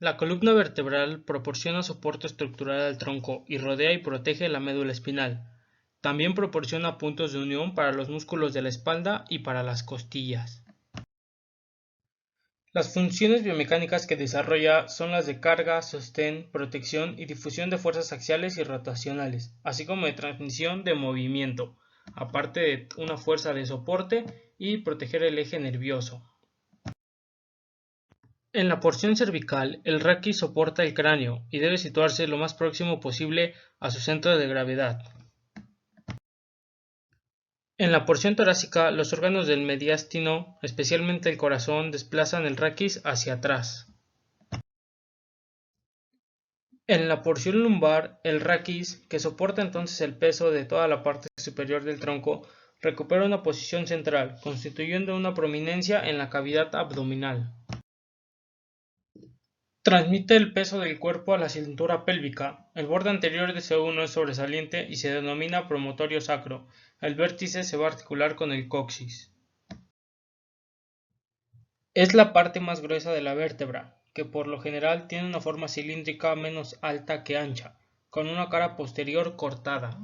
La columna vertebral proporciona soporte estructural al tronco y rodea y protege la médula espinal. También proporciona puntos de unión para los músculos de la espalda y para las costillas. Las funciones biomecánicas que desarrolla son las de carga, sostén, protección y difusión de fuerzas axiales y rotacionales, así como de transmisión de movimiento, aparte de una fuerza de soporte y proteger el eje nervioso. En la porción cervical, el raquis soporta el cráneo y debe situarse lo más próximo posible a su centro de gravedad. En la porción torácica, los órganos del mediastino, especialmente el corazón, desplazan el raquis hacia atrás. En la porción lumbar, el raquis, que soporta entonces el peso de toda la parte superior del tronco, recupera una posición central, constituyendo una prominencia en la cavidad abdominal. Transmite el peso del cuerpo a la cintura pélvica. El borde anterior de C1 es sobresaliente y se denomina promontorio sacro. El vértice se va a articular con el coxis. Es la parte más gruesa de la vértebra, que por lo general tiene una forma cilíndrica menos alta que ancha, con una cara posterior cortada.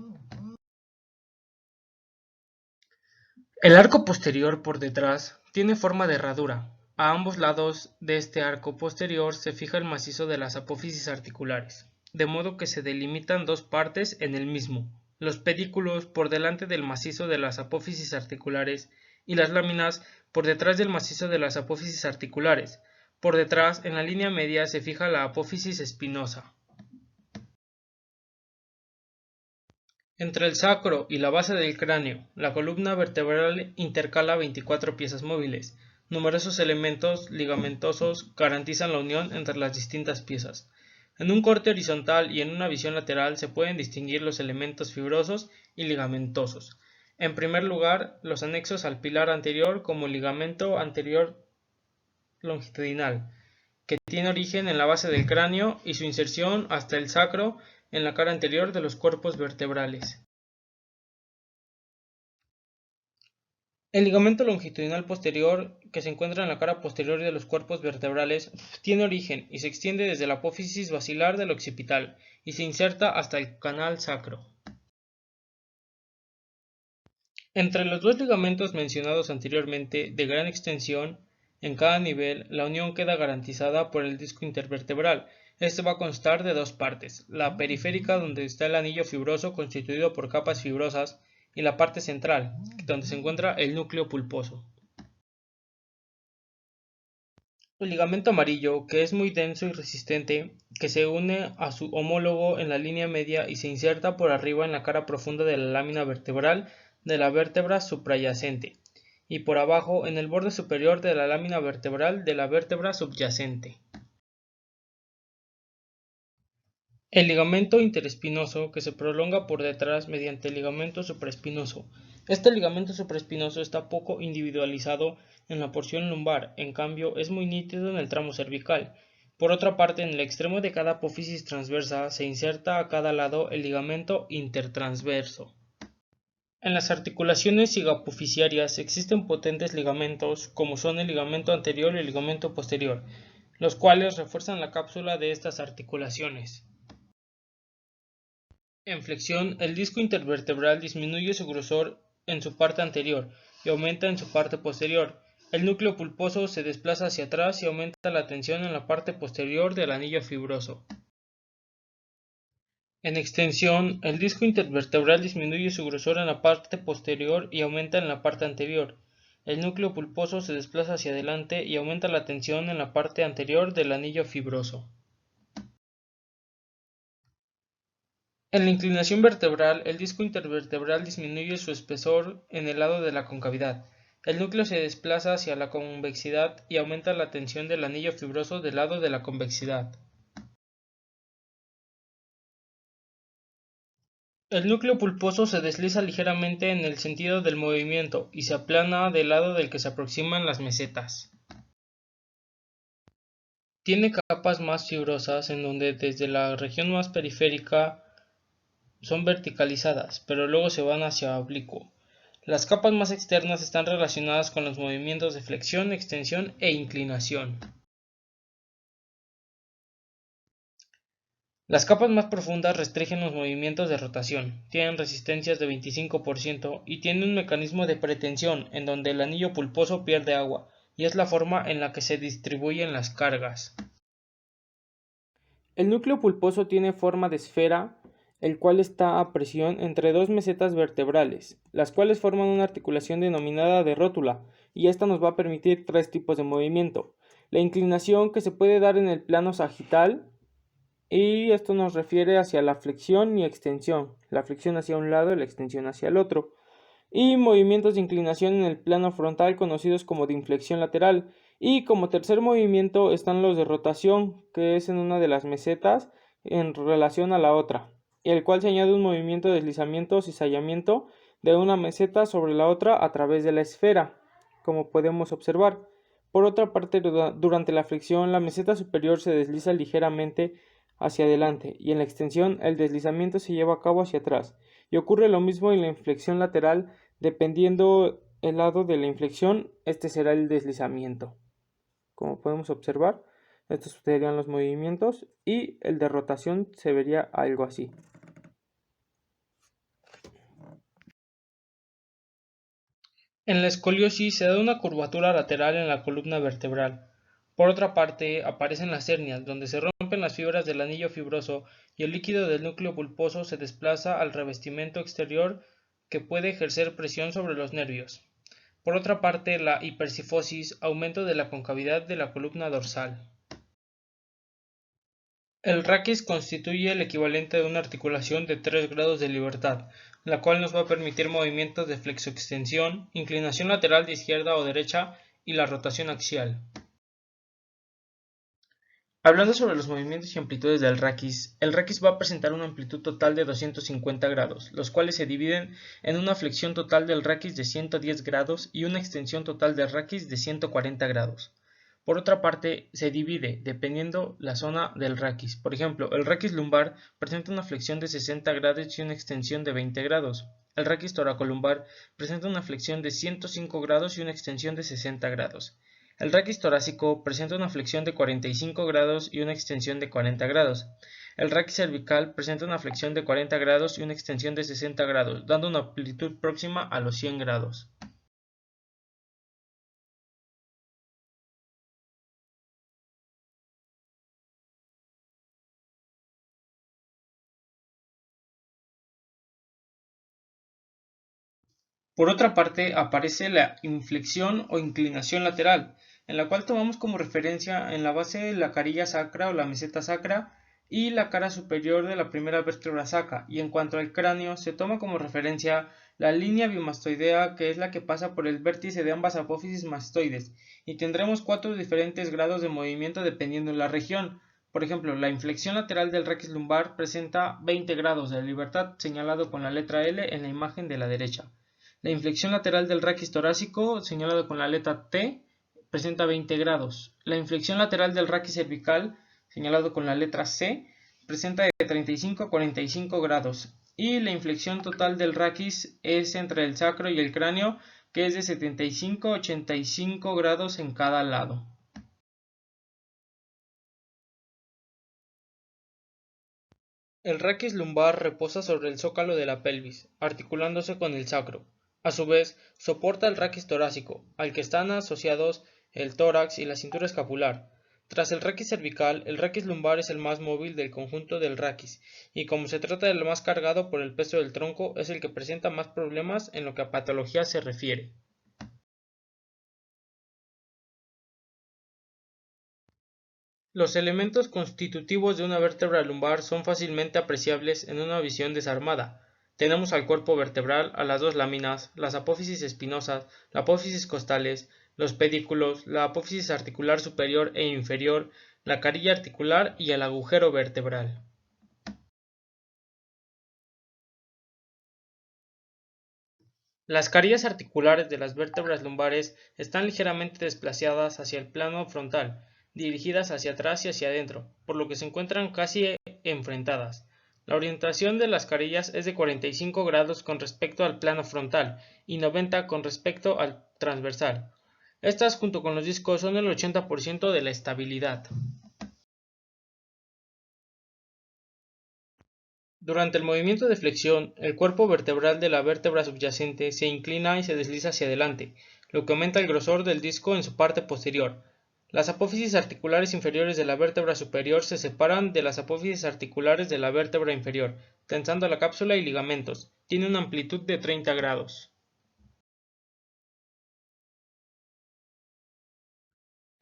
El arco posterior por detrás tiene forma de herradura. A ambos lados de este arco posterior se fija el macizo de las apófisis articulares, de modo que se delimitan dos partes en el mismo, los pedículos por delante del macizo de las apófisis articulares y las láminas por detrás del macizo de las apófisis articulares. Por detrás, en la línea media, se fija la apófisis espinosa. Entre el sacro y la base del cráneo, la columna vertebral intercala 24 piezas móviles. Numerosos elementos ligamentosos garantizan la unión entre las distintas piezas. En un corte horizontal y en una visión lateral se pueden distinguir los elementos fibrosos y ligamentosos. En primer lugar, los anexos al pilar anterior como el ligamento anterior longitudinal, que tiene origen en la base del cráneo y su inserción hasta el sacro en la cara anterior de los cuerpos vertebrales. El ligamento longitudinal posterior, que se encuentra en la cara posterior de los cuerpos vertebrales, tiene origen y se extiende desde la apófisis basilar del occipital y se inserta hasta el canal sacro. Entre los dos ligamentos mencionados anteriormente, de gran extensión, en cada nivel, la unión queda garantizada por el disco intervertebral. Este va a constar de dos partes, la periférica donde está el anillo fibroso constituido por capas fibrosas y la parte central, donde se encuentra el núcleo pulposo. El ligamento amarillo, que es muy denso y resistente, que se une a su homólogo en la línea media y se inserta por arriba en la cara profunda de la lámina vertebral de la vértebra suprayacente, y por abajo en el borde superior de la lámina vertebral de la vértebra subyacente. El ligamento interespinoso, que se prolonga por detrás mediante el ligamento supraespinoso. Este ligamento supraespinoso está poco individualizado en la porción lumbar, en cambio es muy nítido en el tramo cervical. Por otra parte, en el extremo de cada apófisis transversa se inserta a cada lado el ligamento intertransverso. En las articulaciones sigapofisiarias existen potentes ligamentos, como son el ligamento anterior y el ligamento posterior, los cuales refuerzan la cápsula de estas articulaciones. En flexión, el disco intervertebral disminuye su grosor en su parte anterior y aumenta en su parte posterior. El núcleo pulposo se desplaza hacia atrás y aumenta la tensión en la parte posterior del anillo fibroso. En extensión, el disco intervertebral disminuye su grosor en la parte posterior y aumenta en la parte anterior. El núcleo pulposo se desplaza hacia adelante y aumenta la tensión en la parte anterior del anillo fibroso. En la inclinación vertebral, el disco intervertebral disminuye su espesor en el lado de la concavidad. El núcleo se desplaza hacia la convexidad y aumenta la tensión del anillo fibroso del lado de la convexidad. El núcleo pulposo se desliza ligeramente en el sentido del movimiento y se aplana del lado del que se aproximan las mesetas. Tiene capas más fibrosas en donde desde la región más periférica son verticalizadas, pero luego se van hacia oblicuo. Las capas más externas están relacionadas con los movimientos de flexión, extensión e inclinación. Las capas más profundas restringen los movimientos de rotación, tienen resistencias de 25% y tienen un mecanismo de pretensión en donde el anillo pulposo pierde agua, y es la forma en la que se distribuyen las cargas. El núcleo pulposo tiene forma de esfera, el cual está a presión entre dos mesetas vertebrales, las cuales forman una articulación denominada de rótula, y esta nos va a permitir tres tipos de movimiento. La inclinación que se puede dar en el plano sagital, y esto nos refiere hacia la flexión y extensión, la flexión hacia un lado y la extensión hacia el otro, y movimientos de inclinación en el plano frontal conocidos como de inflexión lateral, y como tercer movimiento están los de rotación, que es en una de las mesetas en relación a la otra, y el cual se añade un movimiento de deslizamiento o cizallamiento de una meseta sobre la otra a través de la esfera, como podemos observar. Por otra parte, durante la flexión, la meseta superior se desliza ligeramente hacia adelante y en la extensión el deslizamiento se lleva a cabo hacia atrás. Y ocurre lo mismo en la inflexión lateral, dependiendo el lado de la inflexión, este será el deslizamiento. Como podemos observar, estos serían los movimientos y el de rotación se vería algo así. En la escoliosis se da una curvatura lateral en la columna vertebral. Por otra parte, aparecen las hernias, donde se rompen las fibras del anillo fibroso y el líquido del núcleo pulposo se desplaza al revestimiento exterior que puede ejercer presión sobre los nervios. Por otra parte, la hipercifosis, aumento de la concavidad de la columna dorsal. El raquis constituye el equivalente de una articulación de 3 grados de libertad, la cual nos va a permitir movimientos de flexoextensión, inclinación lateral de izquierda o derecha y la rotación axial. Hablando sobre los movimientos y amplitudes del raquis, el raquis va a presentar una amplitud total de 250 grados, los cuales se dividen en una flexión total del raquis de 110 grados y una extensión total del raquis de 140 grados. Por otra parte, se divide dependiendo la zona del raquis. Por ejemplo, el raquis lumbar presenta una flexión de 60 grados y una extensión de 20 grados. El raquis toracolumbar presenta una flexión de 105 grados y una extensión de 60 grados. El raquis torácico presenta una flexión de 45 grados y una extensión de 40 grados. El raquis cervical presenta una flexión de 40 grados y una extensión de 60 grados, dando una amplitud próxima a los 100 grados. Por otra parte, aparece la inflexión o inclinación lateral, en la cual tomamos como referencia en la base la carilla sacra o la meseta sacra y la cara superior de la primera vértebra sacra, y en cuanto al cráneo se toma como referencia la línea bimastoidea, que es la que pasa por el vértice de ambas apófisis mastoides, y tendremos 4 diferentes grados de movimiento dependiendo de la región. Por ejemplo, la inflexión lateral del raquis lumbar presenta 20 grados de libertad, señalado con la letra L en la imagen de la derecha. La inflexión lateral del raquis torácico, señalado con la letra T, presenta 20 grados. La inflexión lateral del raquis cervical, señalado con la letra C, presenta de 35 a 45 grados. Y la inflexión total del raquis es entre el sacro y el cráneo, que es de 75 a 85 grados en cada lado. El raquis lumbar reposa sobre el zócalo de la pelvis, articulándose con el sacro. A su vez, soporta el raquis torácico, al que están asociados el tórax y la cintura escapular. Tras el raquis cervical, el raquis lumbar es el más móvil del conjunto del raquis, y como se trata del más cargado por el peso del tronco, es el que presenta más problemas en lo que a patología se refiere. Los elementos constitutivos de una vértebra lumbar son fácilmente apreciables en una visión desarmada. Tenemos al cuerpo vertebral, a las dos láminas, las apófisis espinosas, la apófisis costales, los pedículos, la apófisis articular superior e inferior, la carilla articular y el agujero vertebral. Las carillas articulares de las vértebras lumbares están ligeramente desplazadas hacia el plano frontal, dirigidas hacia atrás y hacia adentro, por lo que se encuentran casi enfrentadas. La orientación de las carillas es de 45 grados con respecto al plano frontal y 90 con respecto al transversal. Estas, junto con los discos, son el 80% de la estabilidad. Durante el movimiento de flexión, el cuerpo vertebral de la vértebra subyacente se inclina y se desliza hacia adelante, lo que aumenta el grosor del disco en su parte posterior. Las apófisis articulares inferiores de la vértebra superior se separan de las apófisis articulares de la vértebra inferior, tensando la cápsula y ligamentos. Tiene una amplitud de 30 grados.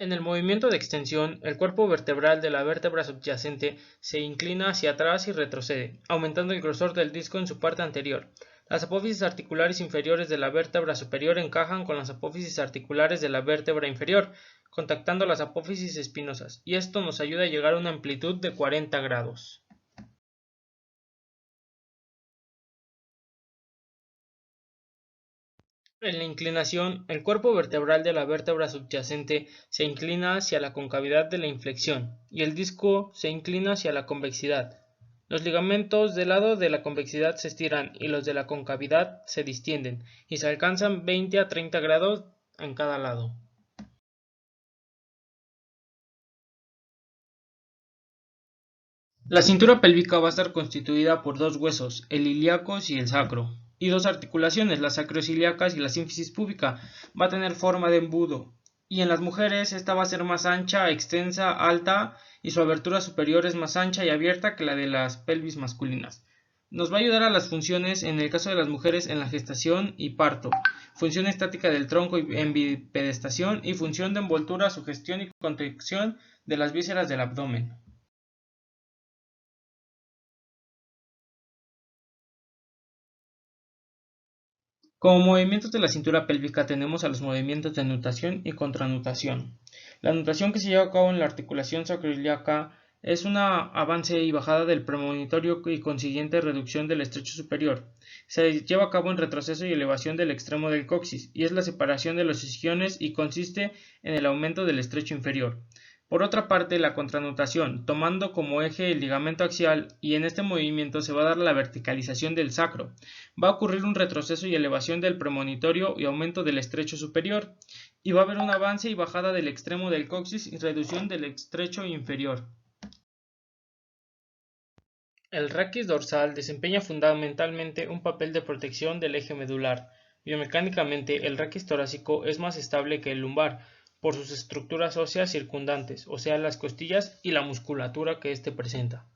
En el movimiento de extensión, el cuerpo vertebral de la vértebra subyacente se inclina hacia atrás y retrocede, aumentando el grosor del disco en su parte anterior. Las apófisis articulares inferiores de la vértebra superior encajan con las apófisis articulares de la vértebra inferior, contactando las apófisis espinosas, y esto nos ayuda a llegar a una amplitud de 40 grados. En la inclinación, el cuerpo vertebral de la vértebra subyacente se inclina hacia la concavidad de la inflexión y el disco se inclina hacia la convexidad. Los ligamentos del lado de la convexidad se estiran y los de la concavidad se distienden y se alcanzan 20 a 30 grados en cada lado. La cintura pélvica va a estar constituida por dos huesos, el ilíacos y el sacro, y dos articulaciones, las sacroiliacas y la sínfisis púbica. Va a tener forma de embudo, y en las mujeres esta va a ser más ancha, extensa, alta, y su abertura superior es más ancha y abierta que la de las pelvis masculinas. Nos va a ayudar a las funciones en el caso de las mujeres en la gestación y parto, función estática del tronco en bipedestación y función de envoltura, sugestión y contracción de las vísceras del abdomen. Como movimientos de la cintura pélvica tenemos a los movimientos de nutación y contranutación. La nutación que se lleva a cabo en la articulación sacroiliaca es una avance y bajada del premonitorio y consiguiente reducción del estrecho superior. Se lleva a cabo en retroceso y elevación del extremo del coxis y es la separación de los isquiones y consiste en el aumento del estrecho inferior. Por otra parte, la contranutación, tomando como eje el ligamento axial, y en este movimiento se va a dar la verticalización del sacro. Va a ocurrir un retroceso y elevación del premonitorio y aumento del estrecho superior, y va a haber un avance y bajada del extremo del coxis y reducción del estrecho inferior. El raquis dorsal desempeña fundamentalmente un papel de protección del eje medular. Biomecánicamente, el raquis torácico es más estable que el lumbar, por sus estructuras óseas circundantes, o sea, las costillas y la musculatura que éste presenta.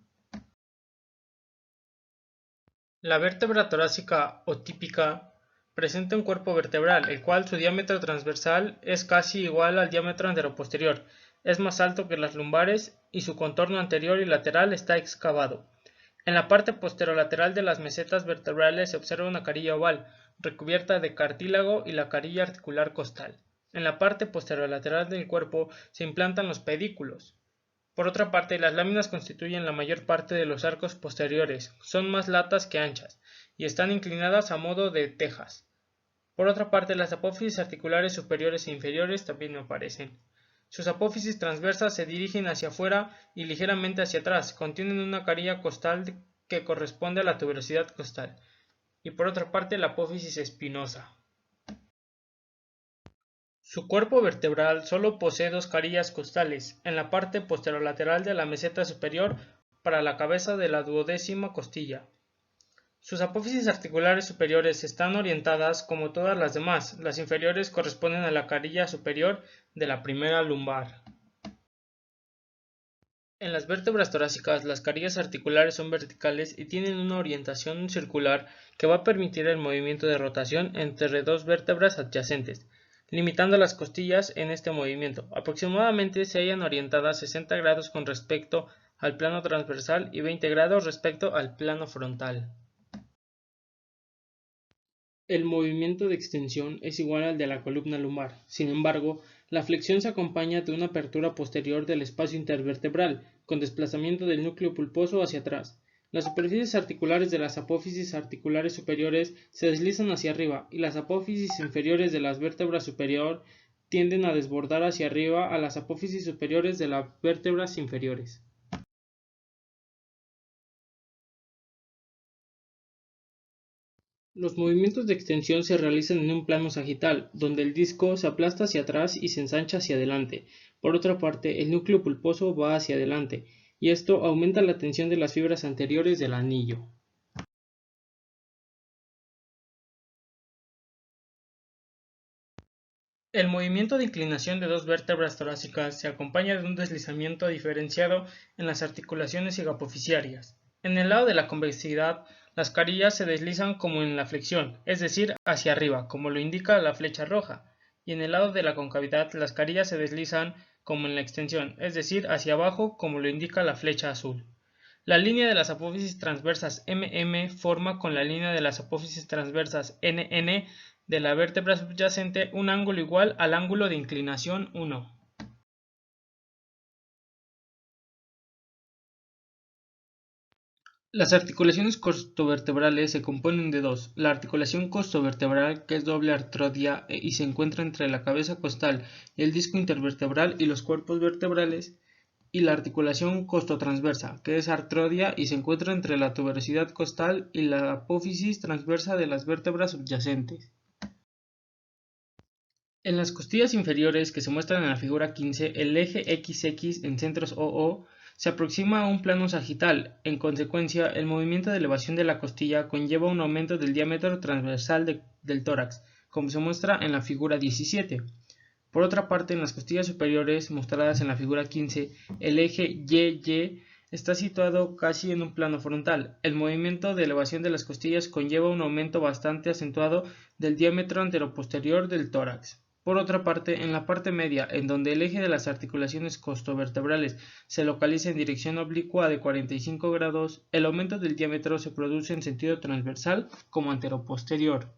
La vértebra torácica o típica presenta un cuerpo vertebral, el cual su diámetro transversal es casi igual al diámetro anteroposterior, es más alto que las lumbares y su contorno anterior y lateral está excavado. En la parte posterolateral de las mesetas vertebrales se observa una carilla oval, recubierta de cartílago y la carilla articular costal. En la parte posterolateral del cuerpo se implantan los pedículos. Por otra parte, las láminas constituyen la mayor parte de los arcos posteriores, son más latas que anchas, y están inclinadas a modo de tejas. Por otra parte, las apófisis articulares superiores e inferiores también aparecen. Sus apófisis transversas se dirigen hacia afuera y ligeramente hacia atrás, contienen una carilla costal que corresponde a la tuberosidad costal, y por otra parte la apófisis espinosa. Su cuerpo vertebral solo posee dos carillas costales, en la parte posterolateral de la meseta superior para la cabeza de la duodécima costilla. Sus apófisis articulares superiores están orientadas como todas las demás, las inferiores corresponden a la carilla superior de la primera lumbar. En las vértebras torácicas, las carillas articulares son verticales y tienen una orientación circular que va a permitir el movimiento de rotación entre dos vértebras adyacentes, limitando las costillas en este movimiento. Aproximadamente se hallan orientadas 60 grados con respecto al plano transversal y 20 grados respecto al plano frontal. El movimiento de extensión es igual al de la columna lumbar. Sin embargo, la flexión se acompaña de una apertura posterior del espacio intervertebral, con desplazamiento del núcleo pulposo hacia atrás. Las superficies articulares de las apófisis articulares superiores se deslizan hacia arriba y las apófisis inferiores de las vértebras superior tienden a desbordar hacia arriba a las apófisis superiores de las vértebras inferiores. Los movimientos de extensión se realizan en un plano sagital, donde el disco se aplasta hacia atrás y se ensancha hacia adelante. Por otra parte, el núcleo pulposo va hacia adelante, y esto aumenta la tensión de las fibras anteriores del anillo. El movimiento de inclinación de dos vértebras torácicas se acompaña de un deslizamiento diferenciado en las articulaciones hipoficiarias. En el lado de la convexidad, las carillas se deslizan como en la flexión, es decir, hacia arriba, como lo indica la flecha roja, y en el lado de la concavidad, las carillas se deslizan como en la extensión, es decir, hacia abajo, como lo indica la flecha azul. La línea de las apófisis transversas MM forma con la línea de las apófisis transversas NN de la vértebra subyacente un ángulo igual al ángulo de inclinación 1. Las articulaciones costovertebrales se componen de dos: la articulación costovertebral, que es doble artrodia y se encuentra entre la cabeza costal y el disco intervertebral y los cuerpos vertebrales, y la articulación costotransversa, que es artrodia y se encuentra entre la tuberosidad costal y la apófisis transversa de las vértebras subyacentes. En las costillas inferiores, que se muestran en la figura 15, el eje XX en centros OO se aproxima a un plano sagital. En consecuencia, el movimiento de elevación de la costilla conlleva un aumento del diámetro transversal del tórax, como se muestra en la figura 17. Por otra parte, en las costillas superiores, mostradas en la figura 15, el eje YY está situado casi en un plano frontal. El movimiento de elevación de las costillas conlleva un aumento bastante acentuado del diámetro anteroposterior del tórax. Por otra parte, en la parte media, en donde el eje de las articulaciones costovertebrales se localiza en dirección oblicua de 45 grados, el aumento del diámetro se produce en sentido transversal como anteroposterior.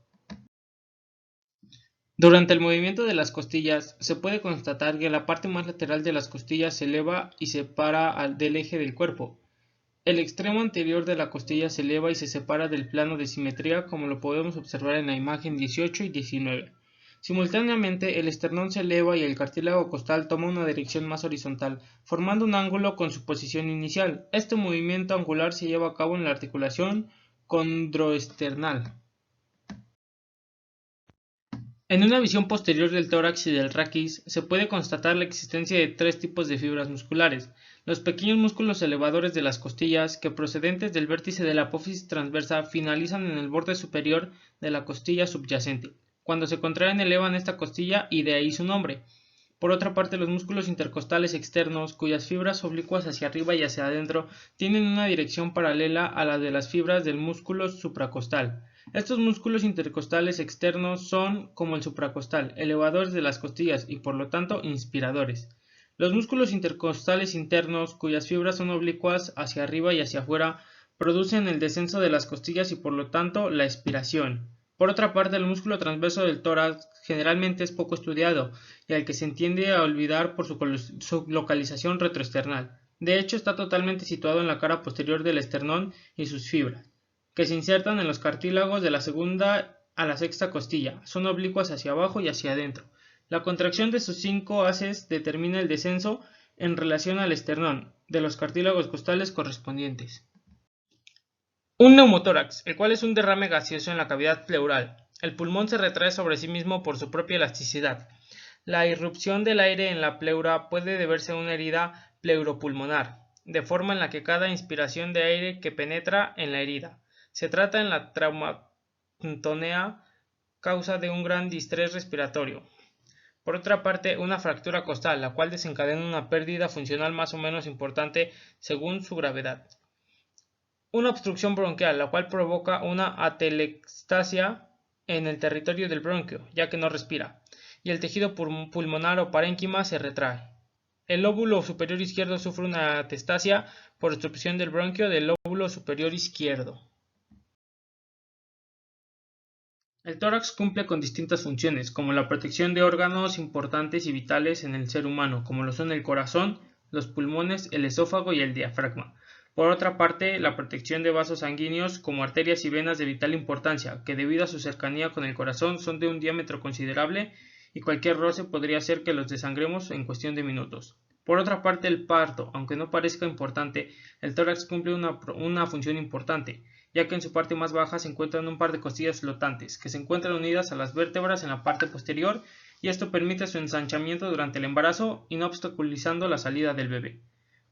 Durante el movimiento de las costillas, se puede constatar que la parte más lateral de las costillas se eleva y se separa del eje del cuerpo. El extremo anterior de la costilla se eleva y se separa del plano de simetría, como lo podemos observar en la imagen 18 y 19. Simultáneamente, el esternón se eleva y el cartílago costal toma una dirección más horizontal, formando un ángulo con su posición inicial. Este movimiento angular se lleva a cabo en la articulación condroesternal. En una visión posterior del tórax y del raquis, se puede constatar la existencia de tres tipos de fibras musculares: los pequeños músculos elevadores de las costillas, que procedentes del vértice de la apófisis transversa finalizan en el borde superior de la costilla subyacente. Cuando se contraen elevan esta costilla y de ahí su nombre. Por otra parte, los músculos intercostales externos, cuyas fibras oblicuas hacia arriba y hacia adentro tienen una dirección paralela a la de las fibras del músculo supracostal. Estos músculos intercostales externos son, como el supracostal, elevadores de las costillas y por lo tanto inspiradores. Los músculos intercostales internos, cuyas fibras son oblicuas hacia arriba y hacia afuera, producen el descenso de las costillas y por lo tanto la expiración. Por otra parte, el músculo transverso del tórax generalmente es poco estudiado y al que se tiende a olvidar por su localización retroesternal. De hecho, está totalmente situado en la cara posterior del esternón y sus fibras, que se insertan en los cartílagos de la segunda a la sexta costilla. Son oblicuas hacia abajo y hacia adentro. La contracción de sus 5 haces determina el descenso en relación al esternón de los cartílagos costales correspondientes. Un neumotórax, el cual es un derrame gaseoso en la cavidad pleural. El pulmón se retrae sobre sí mismo por su propia elasticidad. La irrupción del aire en la pleura puede deberse a una herida pleuropulmonar, de forma en la que cada inspiración de aire que penetra en la herida se trata en la traumatonea causa de un gran distrés respiratorio. Por otra parte, una fractura costal, la cual desencadena una pérdida funcional más o menos importante según su gravedad. Una obstrucción bronquial, la cual provoca una atelectasia en el territorio del bronquio, ya que no respira, y el tejido pulmonar o parénquima se retrae. El lóbulo superior izquierdo sufre una atestasia por obstrucción del bronquio del lóbulo superior izquierdo. El tórax cumple con distintas funciones, como la protección de órganos importantes y vitales en el ser humano, como lo son el corazón, los pulmones, el esófago y el diafragma. Por otra parte, la protección de vasos sanguíneos como arterias y venas de vital importancia, que debido a su cercanía con el corazón son de un diámetro considerable y cualquier roce podría hacer que los desangremos en cuestión de minutos. Por otra parte, el parto, aunque no parezca importante, el tórax cumple una función importante, ya que en su parte más baja se encuentran un par de costillas flotantes, que se encuentran unidas a las vértebras en la parte posterior, y esto permite su ensanchamiento durante el embarazo y no obstaculizando la salida del bebé.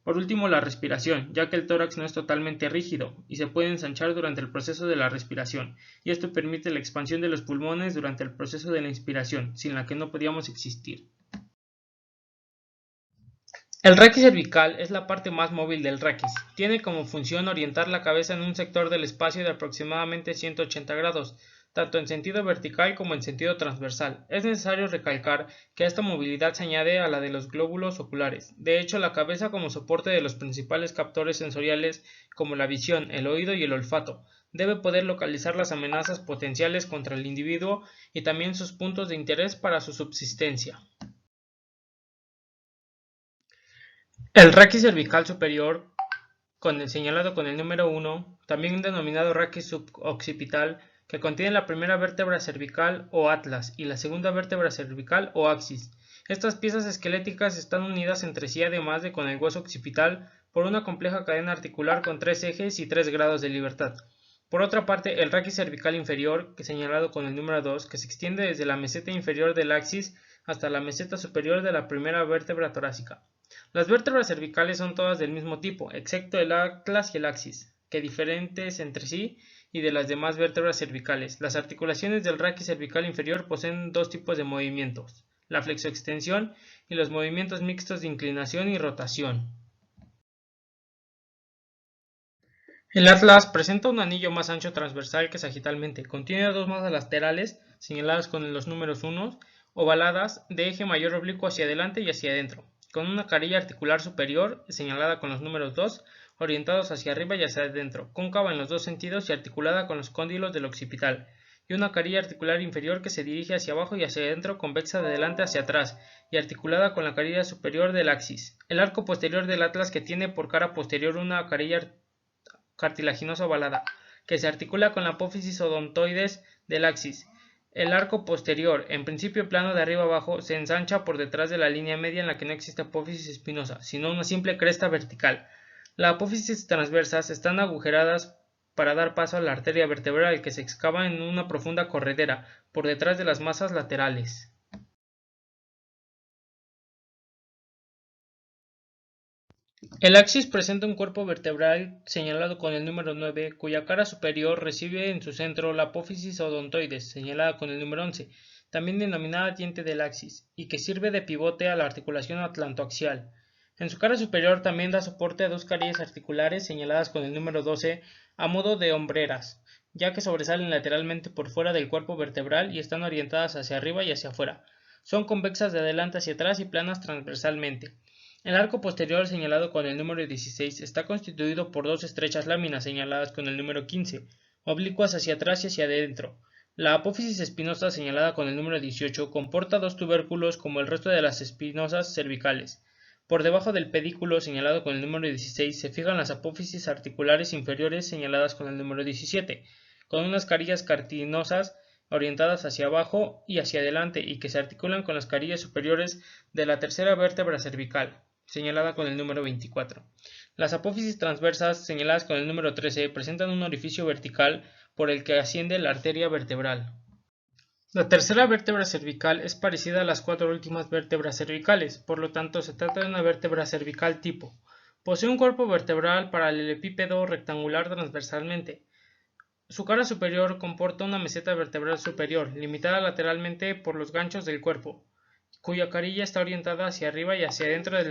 Por último, la respiración, ya que el tórax no es totalmente rígido y se puede ensanchar durante el proceso de la respiración, y esto permite la expansión de los pulmones durante el proceso de la inspiración, sin la que no podíamos existir. El raquis cervical es la parte más móvil del raquis. Tiene como función orientar la cabeza en un sector del espacio de aproximadamente 180 grados, tanto en sentido vertical como en sentido transversal. Es necesario recalcar que a esta movilidad se añade a la de los glóbulos oculares. De hecho, la cabeza como soporte de los principales captores sensoriales como la visión, el oído y el olfato, debe poder localizar las amenazas potenciales contra el individuo y también sus puntos de interés para su subsistencia. El raquis cervical superior, señalado con el número 1, también denominado raquis suboccipital, que contiene la primera vértebra cervical o atlas y la segunda vértebra cervical o axis. Estas piezas esqueléticas están unidas entre sí además de con el hueso occipital por una compleja cadena articular con 3 ejes y 3 grados de libertad. Por otra parte, el raquis cervical inferior, señalado con el número 2, que se extiende desde la meseta inferior del axis hasta la meseta superior de la primera vértebra torácica. Las vértebras cervicales son todas del mismo tipo, excepto el atlas y el axis, que diferentes entre sí y de las demás vértebras cervicales. Las articulaciones del raquis cervical inferior poseen dos tipos de movimientos, la flexoextensión y los movimientos mixtos de inclinación y rotación. El atlas presenta un anillo más ancho transversal que sagitalmente. Contiene dos masas laterales, señaladas con los números 1, ovaladas, de eje mayor oblicuo hacia adelante y hacia adentro, con una carilla articular superior, señalada con los números 2, orientados hacia arriba y hacia adentro, cóncava en los dos sentidos y articulada con los cóndilos del occipital, y una carilla articular inferior que se dirige hacia abajo y hacia adentro, convexa de adelante hacia atrás, y articulada con la carilla superior del axis. El arco posterior del atlas, que tiene por cara posterior una carilla cartilaginosa ovalada, que se articula con la apófisis odontoides del axis. El arco posterior, en principio plano de arriba abajo, se ensancha por detrás de la línea media en la que no existe apófisis espinosa, sino una simple cresta vertical. Las apófisis transversas están agujeradas para dar paso a la arteria vertebral que se excava en una profunda corredera por detrás de las masas laterales. El axis presenta un cuerpo vertebral señalado con el número 9, cuya cara superior recibe en su centro la apófisis odontoides, señalada con el número 11, también denominada diente del axis, y que sirve de pivote a la articulación atlantoaxial. En su cara superior también da soporte a dos carillas articulares señaladas con el número 12 a modo de hombreras, ya que sobresalen lateralmente por fuera del cuerpo vertebral y están orientadas hacia arriba y hacia afuera. Son convexas de adelante hacia atrás y planas transversalmente. El arco posterior, señalado con el número 16, está constituido por dos estrechas láminas señaladas con el número 15, oblicuas hacia atrás y hacia adentro. La apófisis espinosa, señalada con el número 18, comporta dos tubérculos como el resto de las espinosas cervicales. Por debajo del pedículo, señalado con el número 16, se fijan las apófisis articulares inferiores señaladas con el número 17, con unas carillas cartinosas orientadas hacia abajo y hacia adelante y que se articulan con las carillas superiores de la tercera vértebra cervical, señalada con el número 24. Las apófisis transversas, señaladas con el número 13, presentan un orificio vertical por el que asciende la arteria vertebral. La tercera vértebra cervical es parecida a las cuatro últimas vértebras cervicales, por lo tanto se trata de una vértebra cervical tipo. Posee un cuerpo vertebral paralelepípedo rectangular transversalmente. Su cara superior comporta una meseta vertebral superior, limitada lateralmente por los ganchos del cuerpo, cuya carilla está orientada hacia arriba y hacia adentro de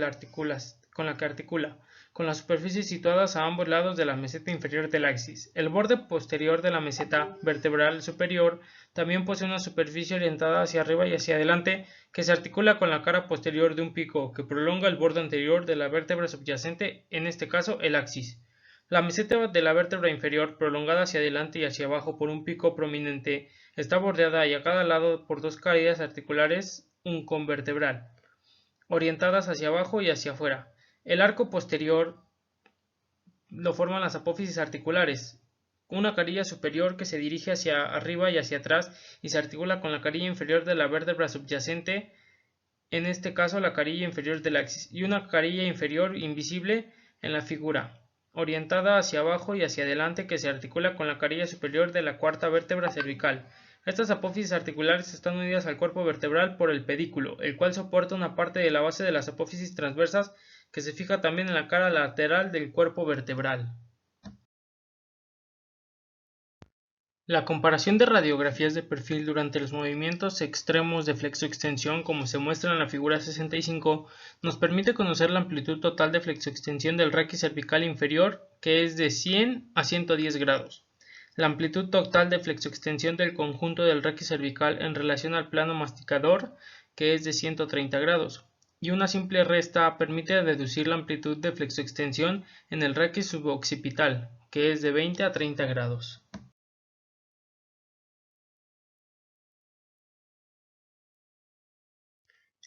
con la que articula, con las superficies situadas a ambos lados de la meseta inferior del axis. El borde posterior de la meseta vertebral superior también posee una superficie orientada hacia arriba y hacia adelante que se articula con la cara posterior de un pico que prolonga el borde anterior de la vértebra subyacente, en este caso el axis. La meseta de la vértebra inferior, prolongada hacia adelante y hacia abajo por un pico prominente, está bordeada y a cada lado por dos carillas articulares convertebral, orientadas hacia abajo y hacia afuera. El arco posterior lo forman las apófisis articulares, una carilla superior que se dirige hacia arriba y hacia atrás y se articula con la carilla inferior de la vértebra subyacente, en este caso la carilla inferior del axis, y una carilla inferior invisible en la figura, orientada hacia abajo y hacia adelante que se articula con la carilla superior de la cuarta vértebra cervical. Estas apófisis articulares están unidas al cuerpo vertebral por el pedículo, el cual soporta una parte de la base de las apófisis transversas que se fija también en la cara lateral del cuerpo vertebral. La comparación de radiografías de perfil durante los movimientos extremos de flexoextensión, como se muestra en la figura 65, nos permite conocer la amplitud total de flexoextensión del raquis cervical inferior, que es de 100 a 110 grados. La amplitud total de flexoextensión del conjunto del raquis cervical en relación al plano masticador, que es de 130 grados. Y una simple resta permite deducir la amplitud de flexoextensión en el raquis suboccipital, que es de 20 a 30 grados.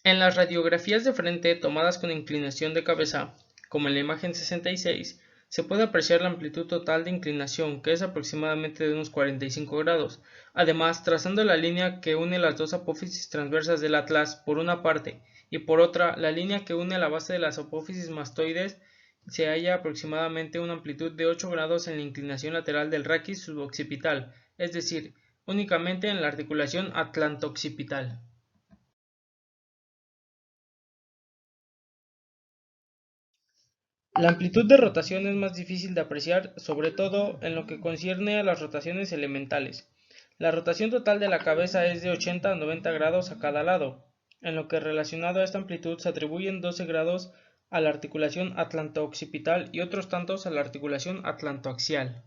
En las radiografías de frente tomadas con inclinación de cabeza, como en la imagen 66, se puede apreciar la amplitud total de inclinación, que es aproximadamente de unos 45 grados. Además, trazando la línea que une las dos apófisis transversas del atlas por una parte y por otra la línea que une la base de las apófisis mastoides, se halla aproximadamente una amplitud de 8 grados en la inclinación lateral del raquis suboccipital, es decir, únicamente en la articulación atlanto-occipital. La amplitud de rotación es más difícil de apreciar, sobre todo en lo que concierne a las rotaciones elementales. La rotación total de la cabeza es de 80 a 90 grados a cada lado. En lo que relacionado a esta amplitud se atribuyen 12 grados a la articulación atlanto-occipital y otros tantos a la articulación atlantoaxial.